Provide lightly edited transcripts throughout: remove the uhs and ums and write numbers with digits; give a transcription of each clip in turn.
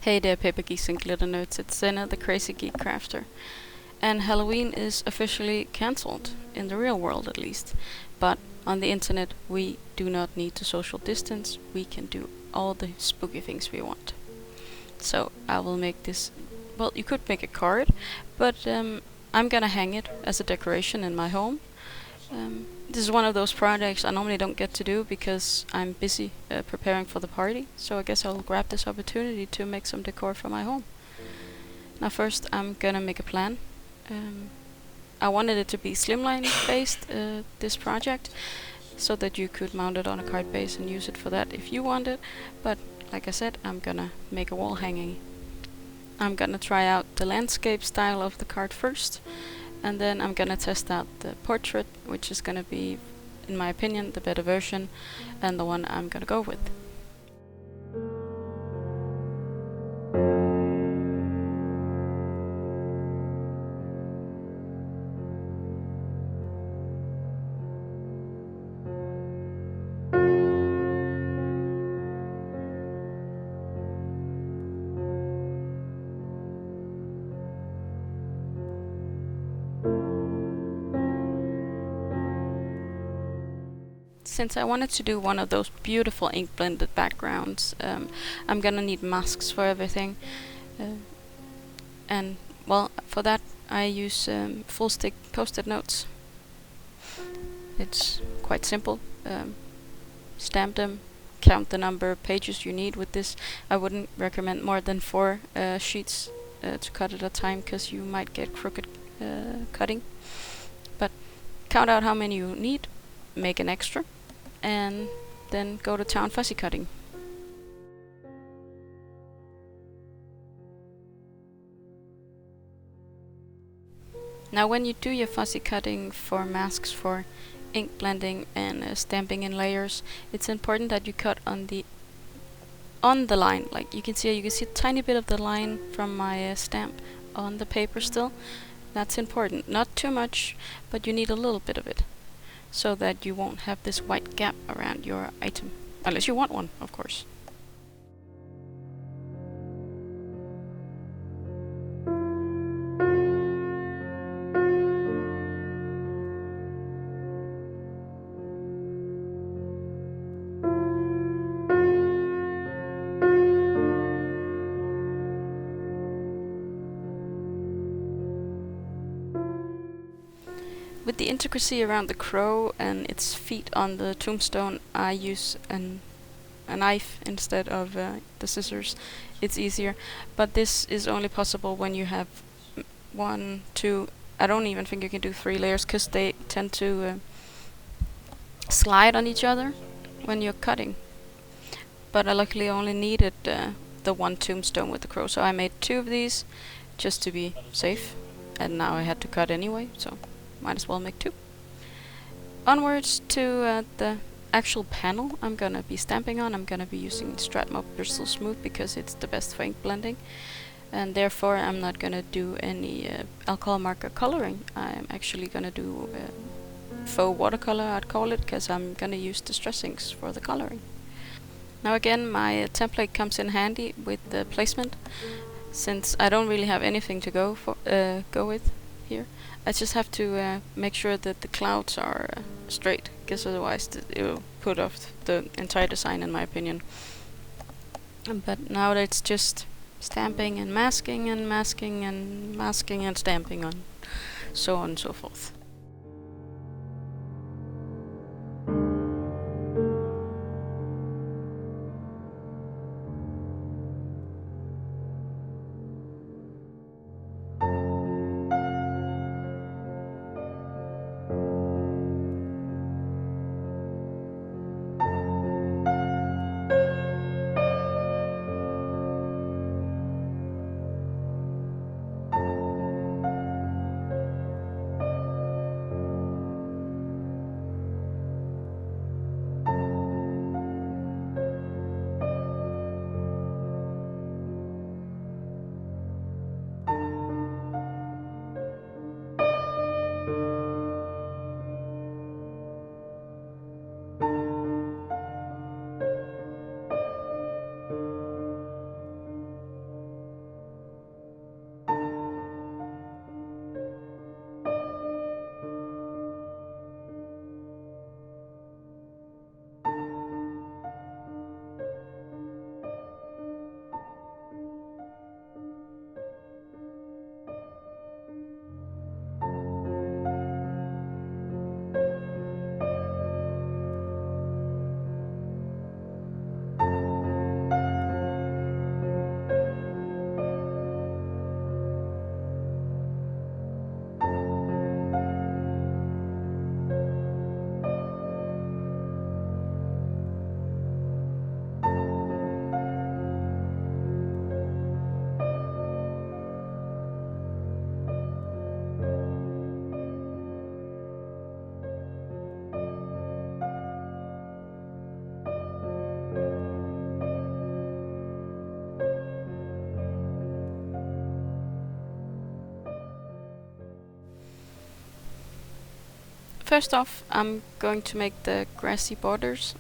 Hey there, paper geeks and glitter nerds, it's Senna, the crazy geek crafter. And Halloween is officially cancelled, in the real world at least. But on the internet, we do not need to social distance, we can do all the spooky things we want. So I will make this, well, you could make a card, but I'm gonna hang it as a decoration in my home. This is one of those projects I normally don't get to do because I'm busy preparing for the party, so I guess I'll grab this opportunity to make some decor for my home. Now first I'm gonna make a plan. I wanted it to be slimline based, this project, so that you could mount it on a card base and use it for that if you want it, but like I said, I'm gonna make a wall hanging. I'm gonna try out the landscape style of the card first, and then I'm gonna test out the portrait, which is gonna be, in my opinion, the better version and the one I'm gonna go with. Since I wanted to do one of those beautiful ink blended backgrounds, I'm gonna need masks for everything. And well, for that I use full stick post-it notes. It's quite simple. Stamp them, count the number of pages you need with this. I wouldn't recommend more than 4 sheets to cut at a time, because you might get crooked cutting. But count out how many you need, make an extra, and then go to town fussy cutting. Now when you do your fussy cutting for masks, for ink blending and stamping in layers, it's important that you cut on the line. Like you can see a tiny bit of the line from my stamp on the paper still. That's important. Not too much, but you need a little bit of it, so that you won't have this white gap around your item. Unless you want one, of course. With the intricacy around the crow and its feet on the tombstone, I use a knife instead of the scissors. It's easier, but this is only possible when you have 1, 2, I don't even think you can do 3 layers, because they tend to slide on each other when you're cutting. But I luckily only needed the 1 tombstone with the crow, so I made 2 of these just to be safe, and now I had to cut anyway, so might as well make 2. Onwards to the actual panel I'm gonna be stamping on. I'm gonna be using Strathmore Bristol Smooth because it's the best for ink blending, and therefore I'm not gonna do any alcohol marker coloring. I'm actually gonna do faux watercolor, I'd call it, because I'm gonna use distress inks for the coloring. Now again, my template comes in handy with the placement, since I don't really have anything to go with here. I just have to make sure that the clouds are straight, because otherwise it will put off the entire design, in my opinion. But now that it's just stamping and masking and masking and masking and stamping on, so on and so forth. first off, I'm going to make the grassy borders.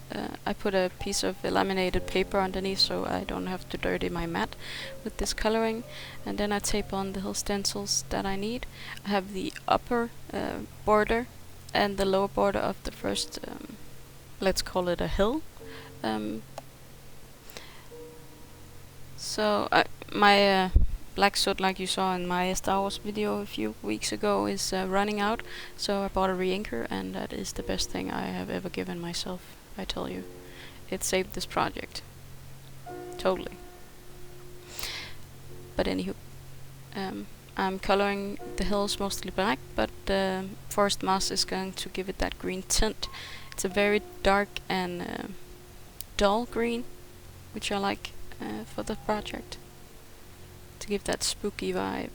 I put a piece of laminated paper underneath so I don't have to dirty my mat with this coloring. And then I tape on the little stencils that I need. I have the upper border and the lower border of the first, let's call it a hill. So my black soot, like you saw in my Star Wars video a few weeks ago, is running out, so I bought a re-inker, and that is the best thing I have ever given myself, I tell you. It saved this project. Totally. But anywho, I'm coloring the hills mostly black, but Foreste Moss is going to give it that green tint. It's a very dark and dull green, which I like for the project, to give that spooky vibe.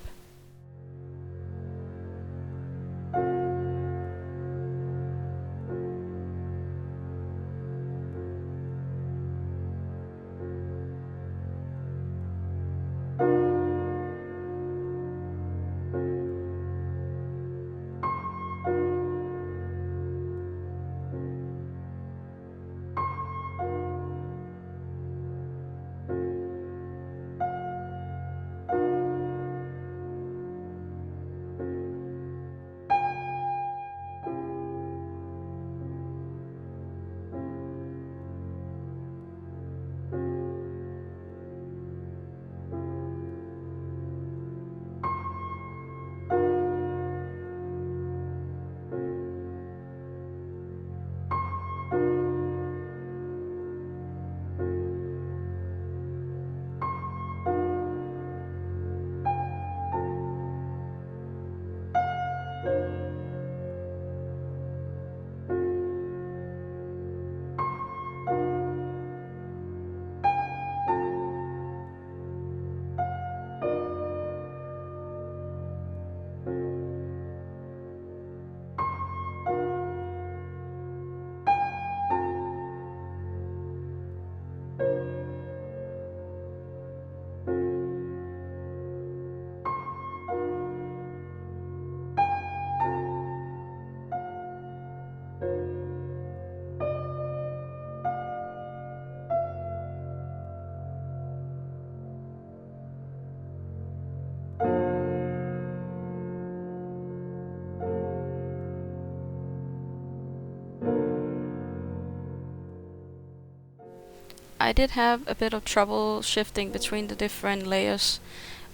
I did have a bit of trouble shifting between the different layers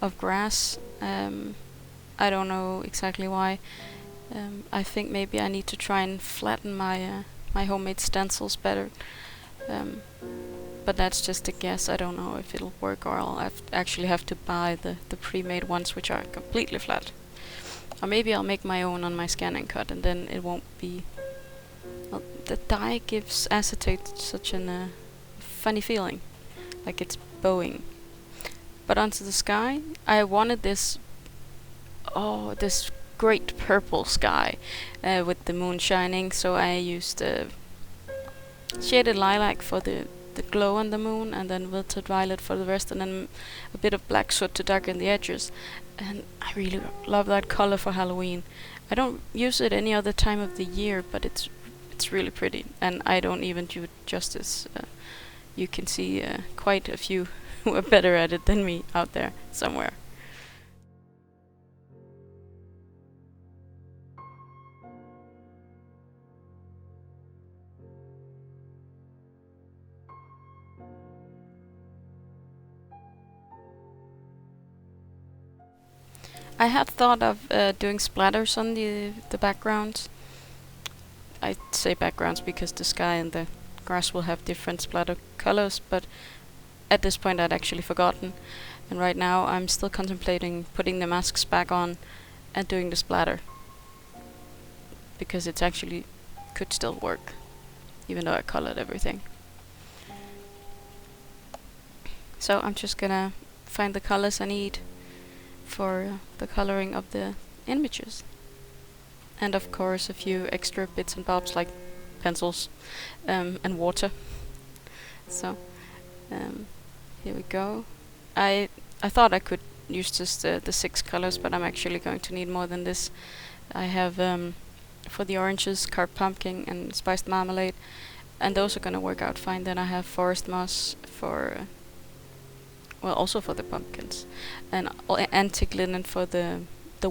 of grass. I don't know exactly why. I think maybe I need to try and flatten my my homemade stencils better. But that's just a guess. I don't know if it'll work, or I'll actually have to buy the pre-made ones, which are completely flat. Or maybe I'll make my own on my scan and cut, and then it won't be... Well, the dye gives acetate such an funny feeling, like it's bowing. But onto the sky, I wanted this this great purple sky with the moon shining, so I used shaded lilac for the glow on the moon, and then wilted violet for the rest, and then a bit of black soot to darken the edges. And I really love that color for Halloween. I don't use it any other time of the year, but it's really pretty, and I don't even do it justice. You can see quite a few who are better at it than me out there somewhere. I had thought of doing splatters on the backgrounds. I say backgrounds because the sky and the grass will have different splatter colors, but at this point I'd actually forgotten, and right now I'm still contemplating putting the masks back on and doing the splatter, because it actually could still work even though I colored everything. So I'm just gonna find the colors I need for the coloring of the images, and of course a few extra bits and bobs like pencils and water. So here we go. I thought I could use just the 6 colors, but I'm actually going to need more than this. I have for the oranges, carved pumpkin and spiced marmalade, and those are gonna work out fine. Then I have Foreste Moss for well, also for the pumpkins, and antique linen for the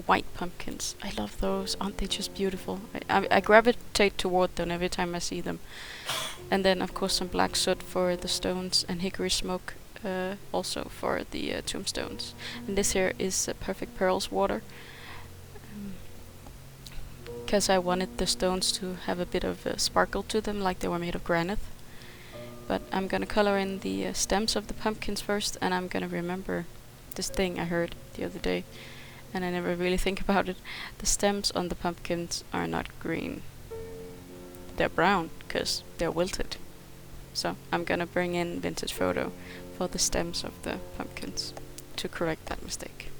white pumpkins. I love those. Aren't they just beautiful? I gravitate toward them every time I see them. And then of course some black soot for the stones, and hickory smoke also for the tombstones. And this here is perfect pearls water, because I wanted the stones to have a bit of sparkle to them, like they were made of granite. But I'm gonna color in the stems of the pumpkins first, and I'm gonna remember this thing I heard the other day, and I never really think about it. The stems on the pumpkins are not green. They're brown, because they're wilted. So I'm gonna bring in vintage photo for the stems of the pumpkins to correct that mistake.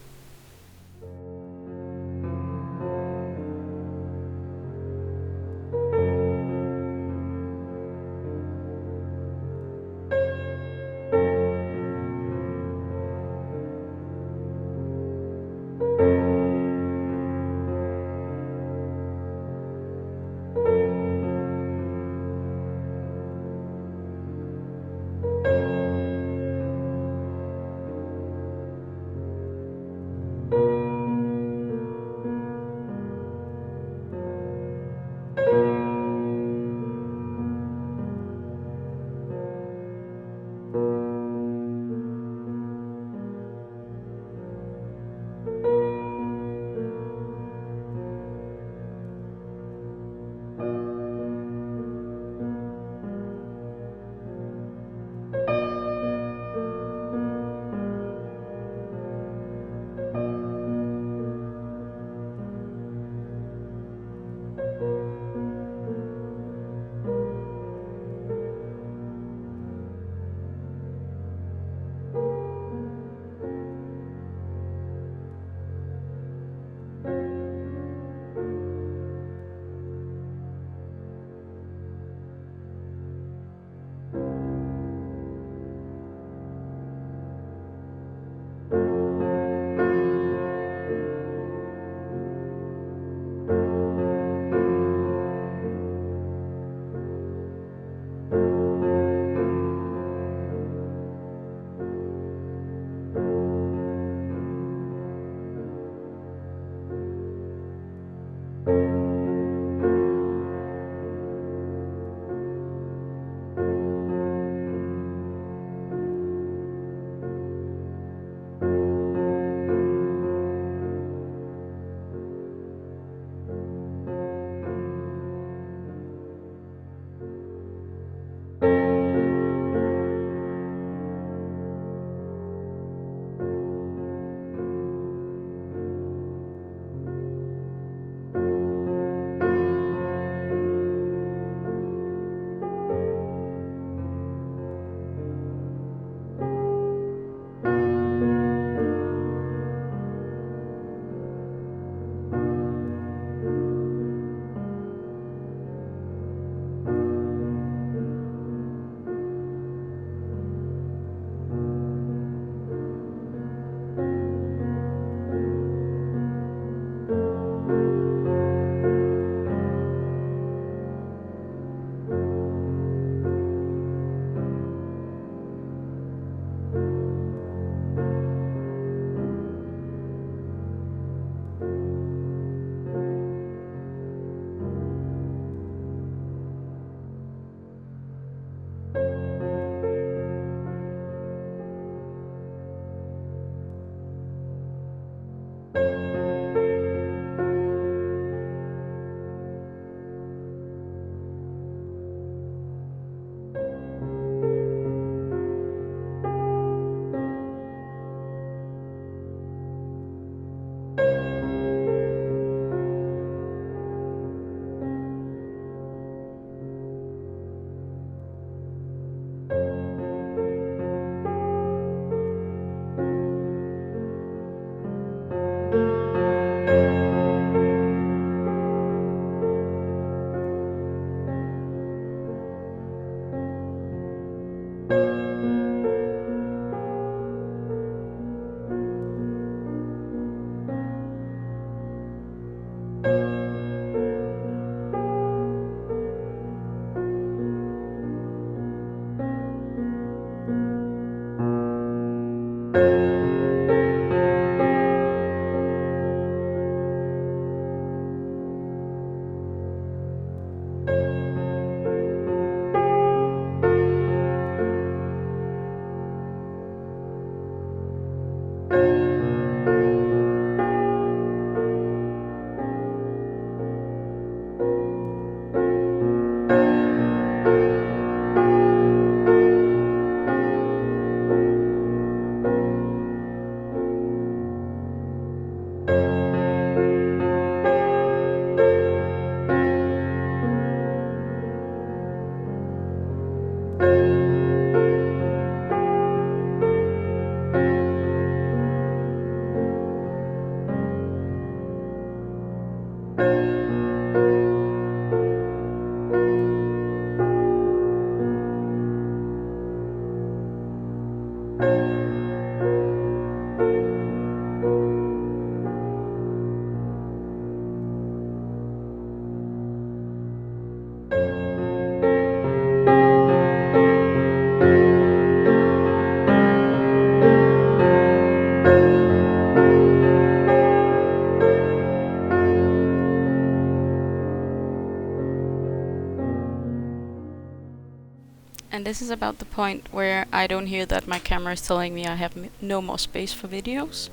this is about the point where I don't hear that my camera is telling me I have no more space for videos.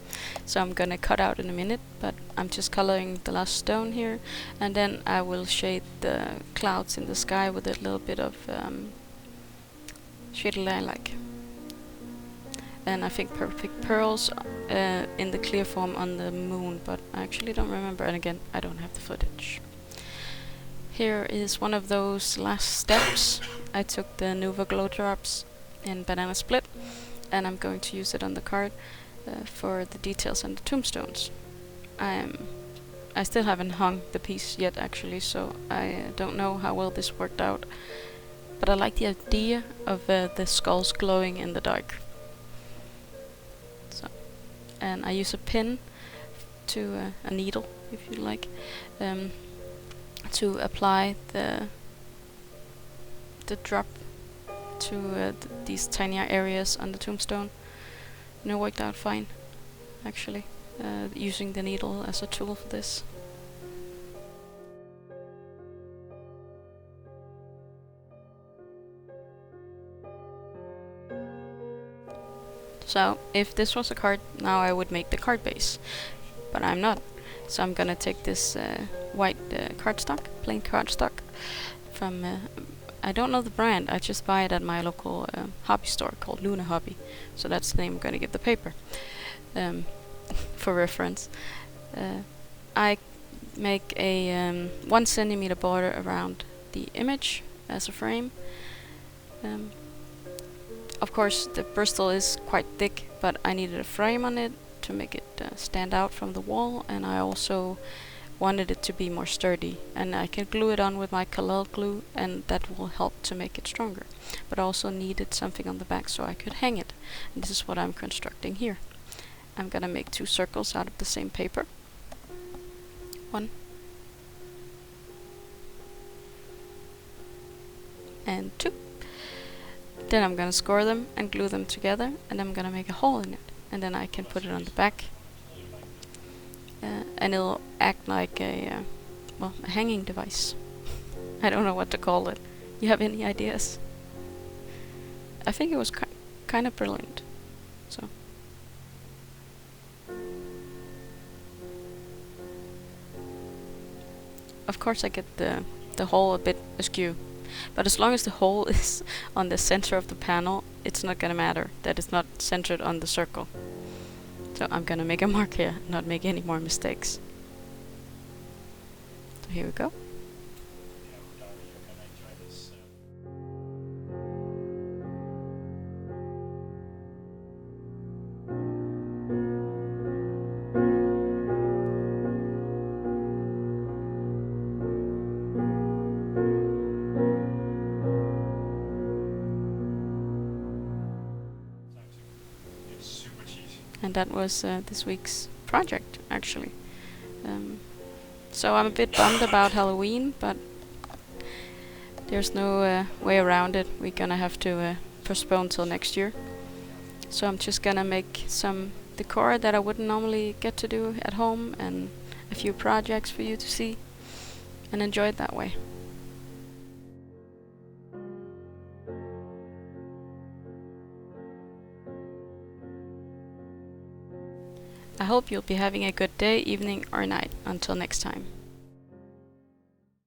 So I'm gonna cut out in a minute, but I'm just coloring the last stone here, and then I will shade the clouds in the sky with a little bit of shaded lilac. And I think perfect pearls in the clear form on the moon, but I actually don't remember, and again, I don't have the footage. Here is one of those last steps. I took the Nuvo glow drops in banana split, and I'm going to use it on the card for the details and the tombstones. I still haven't hung the piece yet actually, so I don't know how well this worked out, but I like the idea of the skulls glowing in the dark. So, and I use a pin to a needle, if you like, to apply the drop to these tinier areas on the tombstone. And it worked out fine, actually, using the needle as a tool for this. So, if this was a card, now I would make the card base, but I'm not. So I'm gonna take this white cardstock, plain cardstock, from, I don't know the brand, I just buy it at my local hobby store called Luna Hobby. So that's the name I'm gonna give the paper, for reference. I make a 1 centimeter border around the image as a frame. Of course the Bristol is quite thick, but I needed a frame on it to make it stand out from the wall, and I also wanted it to be more sturdy, and I can glue it on with my Collel glue, and that will help to make it stronger. But I also needed something on the back so I could hang it, and this is what I'm constructing here. I'm gonna make 2 circles out of the same paper. 1 and 2. Then I'm gonna score them and glue them together, and I'm gonna make a hole in it, and then I can put it on the back, and it'll act like a hanging device. I don't know what to call it. You have any ideas? I think it was kind of brilliant. So of course I get the hole a bit askew, but as long as the hole is on the center of the panel, it's not gonna matter that it's not centered on the circle. So I'm gonna make a mark here, not make any more mistakes. So here we go. And that was this week's project, actually. So I'm a bit bummed about Halloween, but there's no way around it. We're gonna have to postpone till next year. So I'm just gonna make some decor that I wouldn't normally get to do at home, and a few projects for you to see and enjoy it that way. I hope you'll be having a good day, evening or night. Until next time.